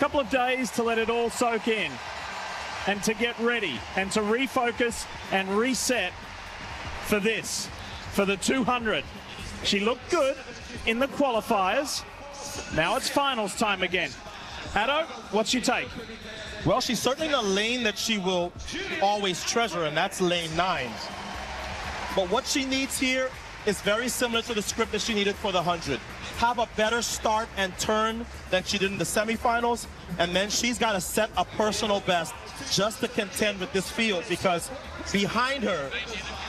couple of days to let it all soak in and to get ready and to refocus and reset for this, for the 200. She looked good in the qualifiers. Now it's finals time again. Addo, what's your take? Well, she's certainly in a lane that she will always treasure, and that's lane 9. But what she needs here is very similar to the script that she needed for the 100. Have a better start and turn than she did in the semifinals, and then she's got to set a personal best just to contend with this field, because behind her,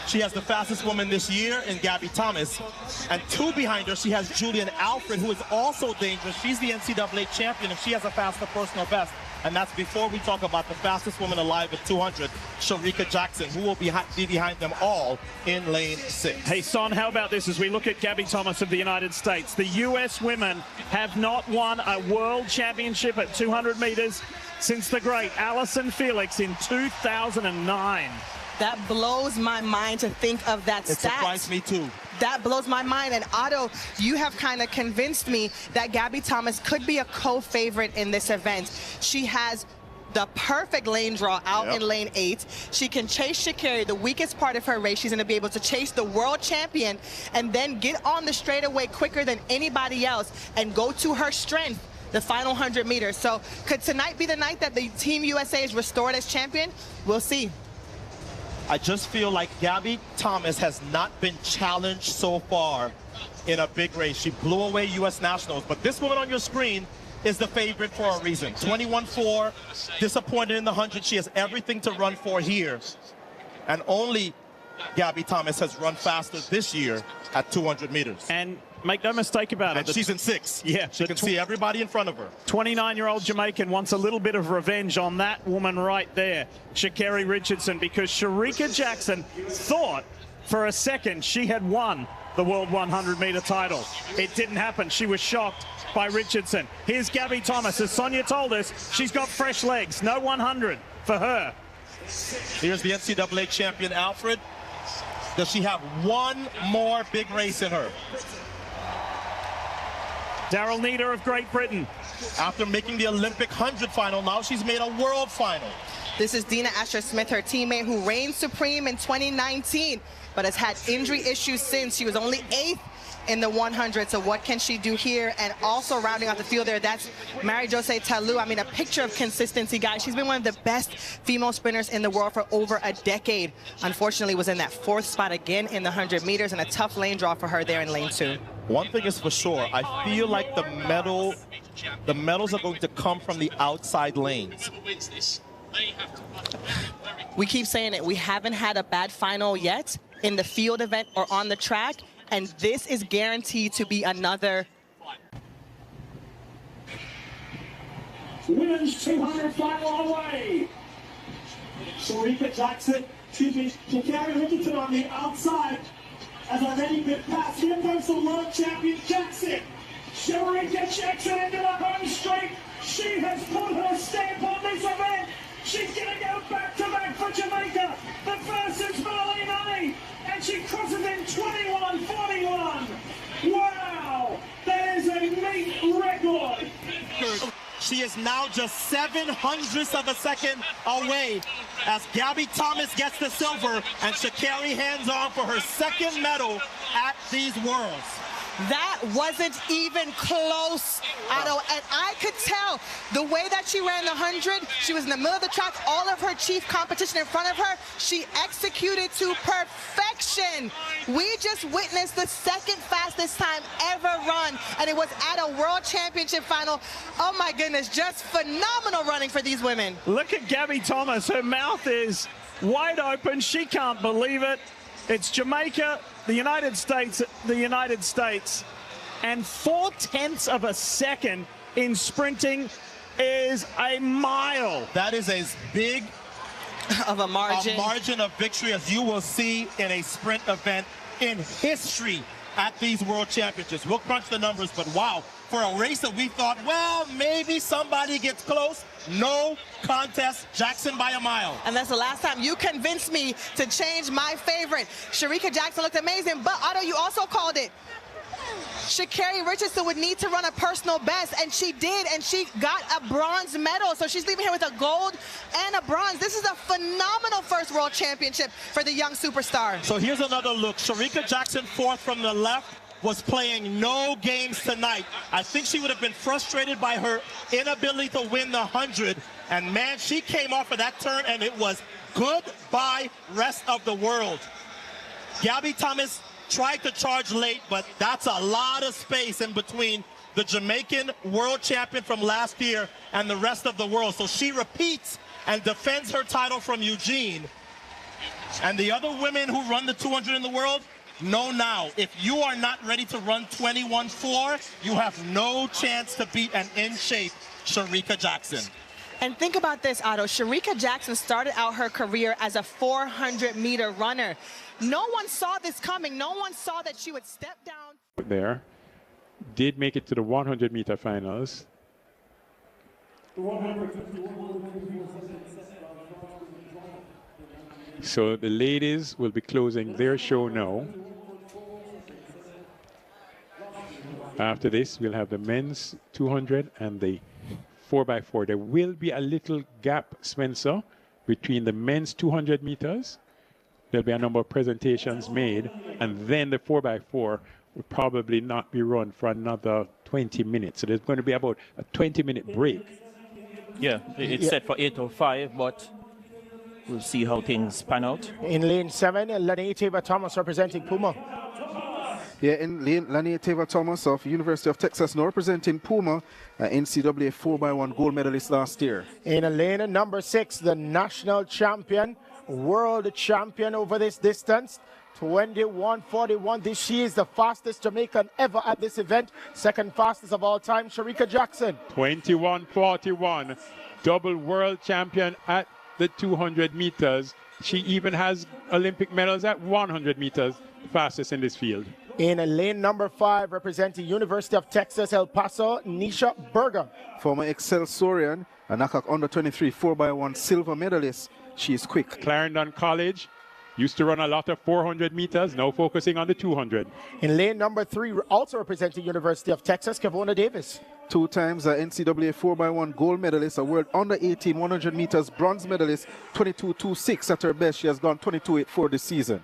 she has the fastest woman this year in Gabby Thomas, and 2 behind her, she has Julien Alfred, who is also dangerous. She's the NCAA champion, and she has a faster personal best. And that's before we talk about the fastest woman alive at 200, Shericka Jackson, who will be behind them all in lane 6. Hey, Son, how about this as we look at Gabby Thomas of the United States? The U.S. women have not won a world championship at 200 meters since the great Allyson Felix in 2009. That blows my mind to think of that stat. It surprised me too. That blows my mind. And Otto, you have kind of convinced me that Gabby Thomas could be a co-favorite in this event. She has the perfect lane draw out in lane 8. She can chase Sha'Carri, the weakest part of her race. She's going to be able to chase the world champion and then get on the straightaway quicker than anybody else and go to her strength, the final 100 meters. So could tonight be the night that the Team USA is restored as champion? We'll see. I just feel like Gabby Thomas has not been challenged so far in a big race. She blew away U.S. Nationals, but this woman on your screen is the favorite for a reason. 21.4, disappointed in the 100. She has everything to run for here. And only Gabby Thomas has run faster this year at 200 meters. And make no mistake about it. And she's in 6. Yeah. She can see everybody in front of her. 29-year-old Jamaican wants a little bit of revenge on that woman right there, Sha'Carri Richardson, because Shericka Jackson thought for a second she had won the World 100-meter title. It didn't happen. She was shocked by Richardson. Here's Gabby Thomas. As Sonia told us, she's got fresh legs. No 100 for her. Here's the NCAA champion, Alfred. Does she have one more big race in her? Daryl Nieder of Great Britain. After making the Olympic 100 final, now she's made a world final. This is Dina Asher-Smith, her teammate, who reigned supreme in 2019, but has had injury issues since. She was only 8th in the 100, so what can she do here? And also rounding out the field there, that's Mary-José Talou. I mean, a picture of consistency, guys. She's been one of the best female sprinters in the world for over a decade. Unfortunately, was in that 4th spot again in the 100 meters, and a tough lane draw for her there in lane 2. One thing is for sure, I feel like the medals are going to come from the outside lanes. We keep saying it. We haven't had a bad final yet in the field event or on the track, and this is guaranteed to be another. Women's 200 final on the way. Shericka Jackson, Sha'Carri Richardson on the outside. As our ready bit pass, here comes the world champion Jackson. Shericka Jackson into the home straight. She has put her stamp on this event. She's going to go back-to-back for Jamaica. The first is Merlin A, and she crosses in 21:41. Wow, that is a meat record. She is now just 0.07 of a second away as Gabby Thomas gets the silver and Sha'Carri hands on for her 2nd medal at these Worlds. That wasn't even close, Otto, and I could tell the way that she ran the 100, she was in the middle of the track, all of her chief competition in front of her, she executed to perfection. We just witnessed the 2nd fastest time ever run, and it was at a World Championship final. Oh my goodness, just phenomenal running for these women. Look at Gabby Thomas, her mouth is wide open, she can't believe it. It's Jamaica, the United States, and 0.4 of a second in sprinting is a mile. That is as big of a margin of victory as you will see in a sprint event in history at these World Championships. We'll crunch the numbers, but wow, for a race that we thought, well, maybe somebody gets close, no contest, Jackson by a mile. And that's the last time you convinced me to change my favorite. Shericka Jackson looked amazing, but Otto, you also called it. Sha'Carri Richardson would need to run a personal best, and she did, and she got a bronze medal. So she's leaving here with a gold and a bronze. This is a phenomenal first world championship for the young superstar. So here's another look. Shericka Jackson, fourth from the left, was playing no games tonight. I think she would have been frustrated by her inability to win the 100. And man, she came off of that turn and it was goodbye rest of the world. Gabby Thomas tried to charge late, but that's a lot of space in between the Jamaican world champion from last year and the rest of the world. So she repeats and defends her title from Eugene. And the other women who run the 200 in the world, know now, if you are not ready to run 21.4, you have no chance to beat an in-shape Shericka Jackson. And think about this, Otto. Shericka Jackson started out her career as a 400-meter runner. No one saw this coming. No one saw that she would step down. There, did make it to the 100-meter finals. So the ladies will be closing their show now. After this, we'll have the men's 200 and the 4x4. There will be a little gap, Spencer, between the men's 200 meters. There'll be a number of presentations made, and then the 4x4 will probably not be run for another 20 minutes. So there's going to be about a 20-minute break. Yeah, it's set for 8:05, but we'll see how things pan out. In lane 7, Lanieva Thomas representing Puma. Yeah, in lane, Lanieva Thomas of University of Texas now representing Puma, NCAA 4x1 gold medalist last year. In lane number 6, the national champion, world champion over this distance, 21:41. She is the fastest Jamaican ever at this event. Second fastest of all time, Shericka Jackson. 21:41, double world champion at the 200 meters. She even has Olympic medals at 100 meters, fastest in this field. In lane number 5, representing University of Texas, El Paso, Nisha Berger. Former Excelsorian, a knockout under 23 4x1 silver medalist. She is quick. Clarendon College used to run a lot of 400 meters, now focusing on the 200. In lane number 3, also representing University of Texas, Kevona Davis. 2 times NCAA 4x1 gold medalist, a world under 18 100 meters bronze medalist, 22.26 at her best. She has gone 22.84 this season.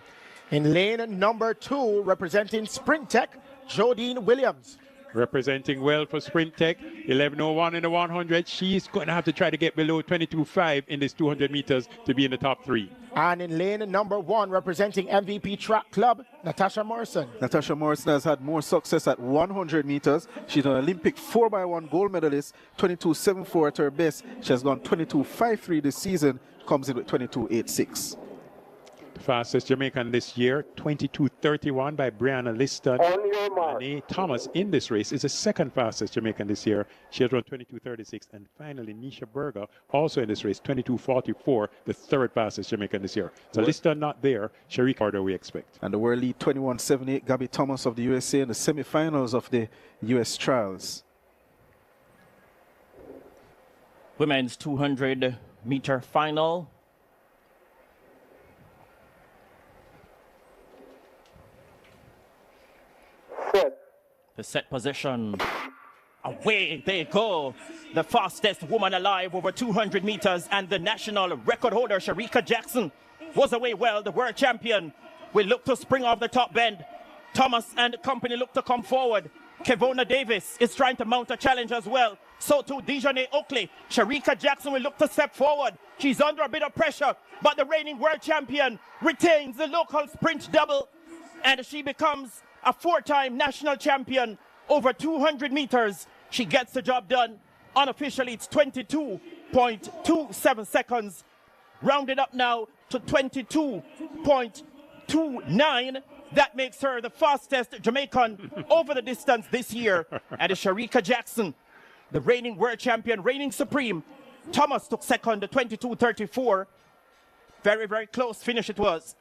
In lane number 2, representing Sprint Tech, Jodine Williams. Representing well for Sprint Tech, 11:01 in the 100. She's going to have to try to get below 22.5 in this 200 meters to be in the top 3. And in lane number 1, representing MVP Track Club, Natasha Morrison. Natasha Morrison has had more success at 100 meters. She's an Olympic 4x1 gold medalist, 22.74 at her best. She has gone 22.53 this season, comes in with 22.86. Fastest Jamaican this year, 22:31 by Brianna Liston. Gabby Thomas in this race is the second fastest Jamaican this year. She has run 22:36. And finally, Nisha Berger, also in this race, 22:44, the third fastest Jamaican this year. So Liston not there. Shericka order we expect. And the world lead 21.78, Gabby Thomas of the USA in the semifinals of the US trials. Women's 200-meter final. The set position. Away they go. The fastest woman alive over 200 meters, and the national record holder, Shericka Jackson, was away well. The world champion will look to spring off the top bend. Thomas and company look to come forward. Kevona Davis is trying to mount a challenge as well. So too Dejanay Oakley. Shericka Jackson will look to step forward. She's under a bit of pressure, but the reigning world champion retains the local sprint double, and she becomes a 4-time national champion over 200 meters. She gets the job done. Unofficially, it's 22.27 seconds. Rounded up now to 22.29. That makes her the fastest Jamaican over the distance this year. And it's Shericka Jackson, the reigning world champion, reigning supreme. Thomas took second, 22.34. Very, very close finish it was.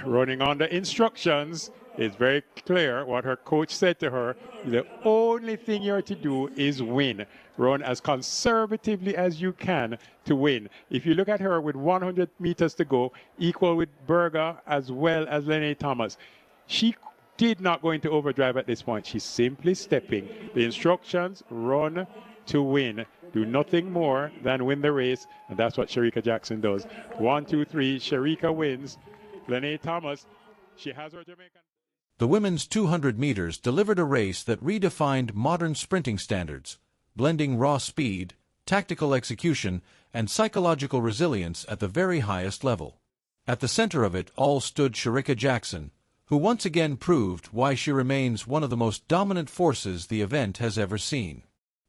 Running on the instructions, it's very clear what her coach said to her. The only thing you're to do is win. Run as conservatively as you can to win. If you look at her with 100 meters to go, equal with Berger as well as Lanieva Thomas, she did not go into overdrive at this point. She's simply stepping. The instructions, run to win. Do nothing more than win the race, and that's what Shericka Jackson does. 1, 2, 3, Shericka wins. Gabby Thomas, she has her Jamaican. The women's 200 meters delivered a race that redefined modern sprinting standards, blending raw speed, tactical execution, and psychological resilience at the very highest level. At the center of it all stood Shericka Jackson, who once again proved why she remains one of the most dominant forces the event has ever seen.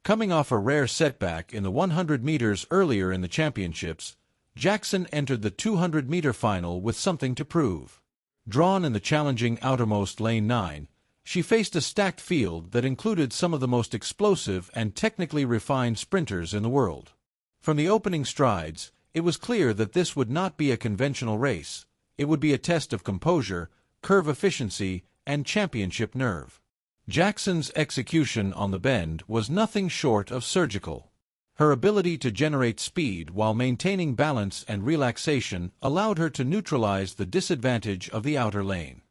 Coming off a rare setback in the 100 meters earlier in the championships, Jackson entered the 200-meter final with something to prove. Drawn in the challenging outermost lane 9, she faced a stacked field that included some of the most explosive and technically refined sprinters in the world. From the opening strides, it was clear that this would not be a conventional race. It would be a test of composure, curve efficiency, and championship nerve. Jackson's execution on the bend was nothing short of surgical. Her ability to generate speed while maintaining balance and relaxation allowed her to neutralize the disadvantage of the outer lane.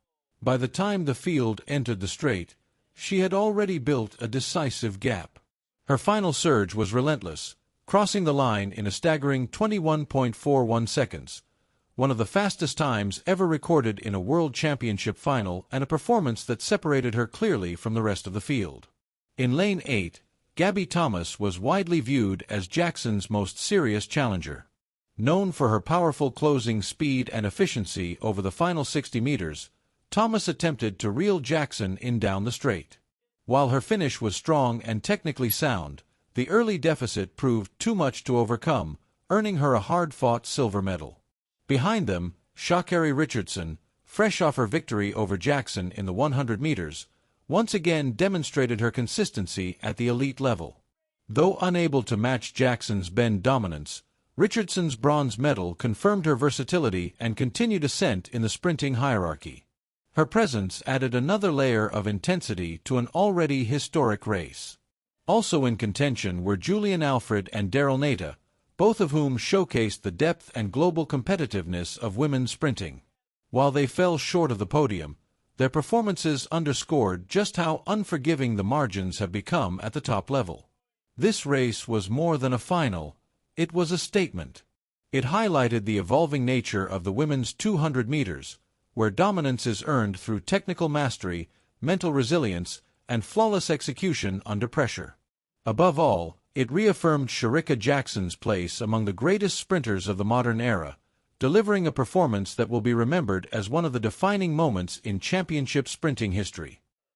By the time the field entered the straight, she had already built a decisive gap. Her final surge was relentless, crossing the line in a staggering 21.41 seconds, one of the fastest times ever recorded in a World Championship final and a performance that separated her clearly from the rest of the field. In lane 8, Gabby Thomas was widely viewed as Jackson's most serious challenger. Known for her powerful closing speed and efficiency over the final 60 meters, Thomas attempted to reel Jackson in down the straight. While her finish was strong and technically sound, the early deficit proved too much to overcome, earning her a hard-fought silver medal. Behind them, Sha'Carri Richardson, fresh off her victory over Jackson in the 100 meters, once again demonstrated her consistency at the elite level. Though unable to match Jackson's bend dominance, Richardson's bronze medal confirmed her versatility and continued ascent in the sprinting hierarchy. Her presence added another layer of intensity to an already historic race. Also in contention were Julien Alfred and Nata, both of whom showcased the depth and global competitiveness of women's sprinting. While they fell short of the podium, their performances underscored just how unforgiving the margins have become at the top level. This race was more than a final, it was a statement. It highlighted the evolving nature of the women's 200 meters, where dominance is earned through technical mastery, mental resilience, and flawless execution under pressure. Above all, it reaffirmed Shericka Jackson's place among the greatest sprinters of the modern era, delivering a performance that will be remembered as one of the defining moments in championship sprinting history.